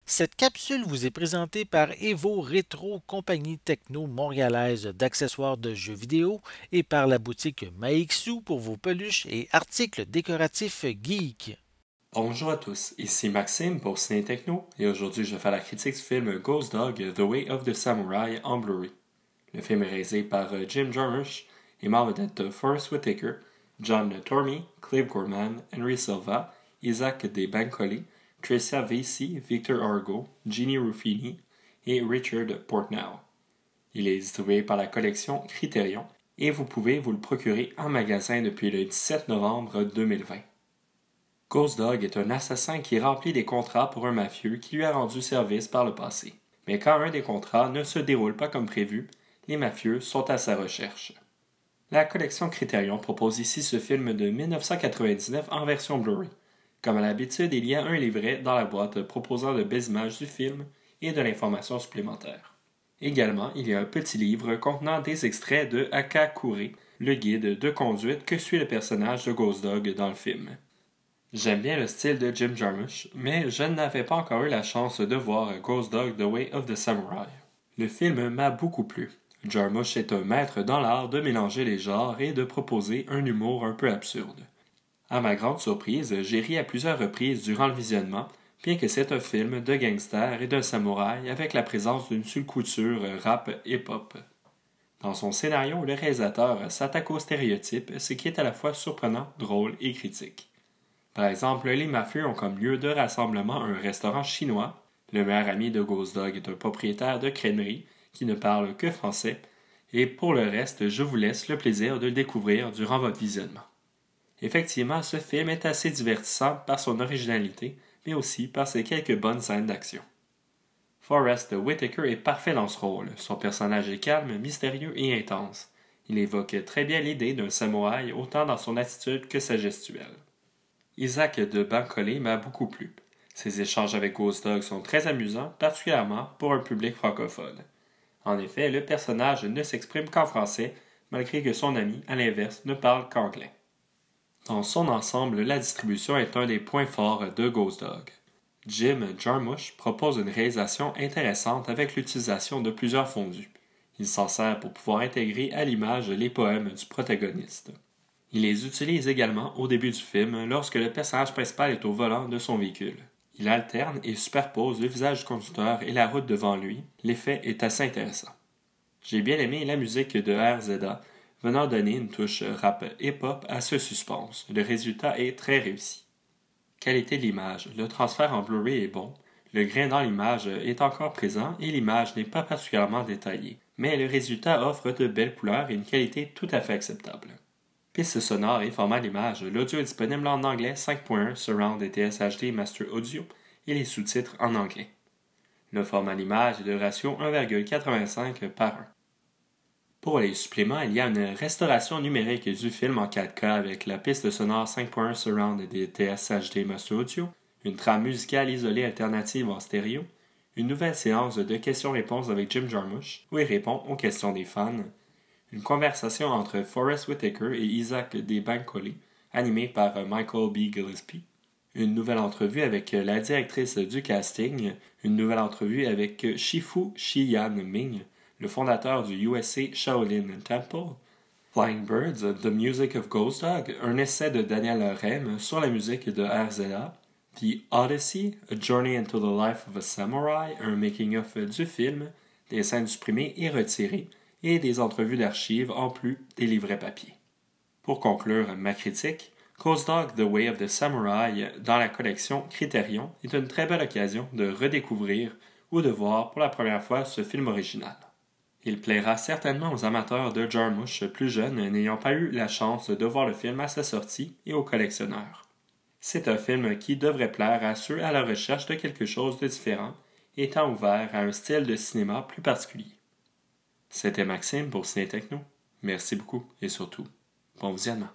Cette capsule vous est présentée par Evo Rétro, compagnie techno montréalaise d'accessoires de jeux vidéo, et par la boutique Maixu pour vos peluches et articles décoratifs geek. Bonjour à tous, ici Maxime pour Ciné Techno et aujourd'hui je vais faire la critique du film Ghost Dog The Way of the Samurai en Blu-ray. Le film est réalisé par Jim Jarmusch et membre de Forest Whitaker, John Tormey, Clive Gorman, Henry Silva, Isaac De Bancole, Tricia Vesey, Victor Argo, Jeannie Ruffini et Richard Portnow. Il est distribué par la collection Criterion et vous pouvez vous le procurer en magasin depuis le 17 novembre 2020. Ghost Dog est un assassin qui remplit des contrats pour un mafieux qui lui a rendu service par le passé. Mais quand un des contrats ne se déroule pas comme prévu, les mafieux sont à sa recherche. La collection Criterion propose ici ce film de 1999 en version Blu-ray. Comme à l'habitude, il y a un livret dans la boîte proposant de belles images du film et de l'information supplémentaire. Également, il y a un petit livre contenant des extraits de Akakure, le guide de conduite que suit le personnage de Ghost Dog dans le film. J'aime bien le style de Jim Jarmusch, mais je n'avais pas encore eu la chance de voir Ghost Dog The Way of the Samurai. Le film m'a beaucoup plu. Jarmusch est un maître dans l'art de mélanger les genres et de proposer un humour un peu absurde. À ma grande surprise, j'ai ri à plusieurs reprises durant le visionnement, bien que c'est un film de gangsters et de samouraï avec la présence d'une subculture rap hip-hop. Dans son scénario, le réalisateur s'attaque aux stéréotypes, ce qui est à la fois surprenant, drôle et critique. Par exemple, les mafieux ont comme lieu de rassemblement un restaurant chinois. Le meilleur ami de Ghost Dog est un propriétaire de crèmerie qui ne parle que français. Et pour le reste, je vous laisse le plaisir de le découvrir durant votre visionnement. Effectivement, ce film est assez divertissant par son originalité, mais aussi par ses quelques bonnes scènes d'action. Forest Whitaker est parfait dans ce rôle. Son personnage est calme, mystérieux et intense. Il évoque très bien l'idée d'un samouraï autant dans son attitude que sa gestuelle. Isaac De Bancole m'a beaucoup plu. Ses échanges avec Ghost Dog sont très amusants, particulièrement pour un public francophone. En effet, le personnage ne s'exprime qu'en français, malgré que son ami, à l'inverse, ne parle qu'anglais. Dans son ensemble, la distribution est un des points forts de Ghost Dog. Jim Jarmusch propose une réalisation intéressante avec l'utilisation de plusieurs fondus. Il s'en sert pour pouvoir intégrer à l'image les poèmes du protagoniste. Il les utilise également au début du film lorsque le personnage principal est au volant de son véhicule. Il alterne et superpose le visage du conducteur et la route devant lui. L'effet est assez intéressant. J'ai bien aimé la musique de RZA venant donner une touche rap hip-hop à ce suspense. Le résultat est très réussi. Qualité de l'image. Le transfert en Blu-ray est bon. Le grain dans l'image est encore présent et l'image n'est pas particulièrement détaillée. Mais le résultat offre de belles couleurs et une qualité tout à fait acceptable. Piste sonore et format d'image. L'audio est disponible en anglais 5.1 Surround et TSHD Master Audio et les sous-titres en anglais. Le format d'image est de ratio 1,85 par 1. Pour les suppléments, il y a une restauration numérique du film en 4K avec la piste sonore 5.1 Surround et des TSHD Master Audio, une trame musicale isolée alternative en stéréo, une nouvelle séance de questions-réponses avec Jim Jarmusch où il répond aux questions des fans, une conversation entre Forest Whitaker et Isaac De Bancole, animée par Michael B. Gillespie, une nouvelle entrevue avec la directrice du casting, une nouvelle entrevue avec Shifu Shiyan Ming, le fondateur du USA Shaolin Temple, Flying Birds, The Music of Ghost Dog, un essai de Daniel Rem sur la musique de RZA, The Odyssey, A Journey into the Life of a Samurai, un making-of du film, des scènes supprimées et retirées, et des entrevues d'archives en plus des livrets papier. Pour conclure ma critique, Ghost Dog The Way of the Samurai dans la collection Criterion est une très belle occasion de redécouvrir ou de voir pour la première fois ce film original. Il plaira certainement aux amateurs de Jarmusch plus jeunes n'ayant pas eu la chance de voir le film à sa sortie et aux collectionneurs. C'est un film qui devrait plaire à ceux à la recherche de quelque chose de différent, étant ouvert à un style de cinéma plus particulier. C'était Maxime pour Ciné Techno. Merci beaucoup et surtout, bon visionnement.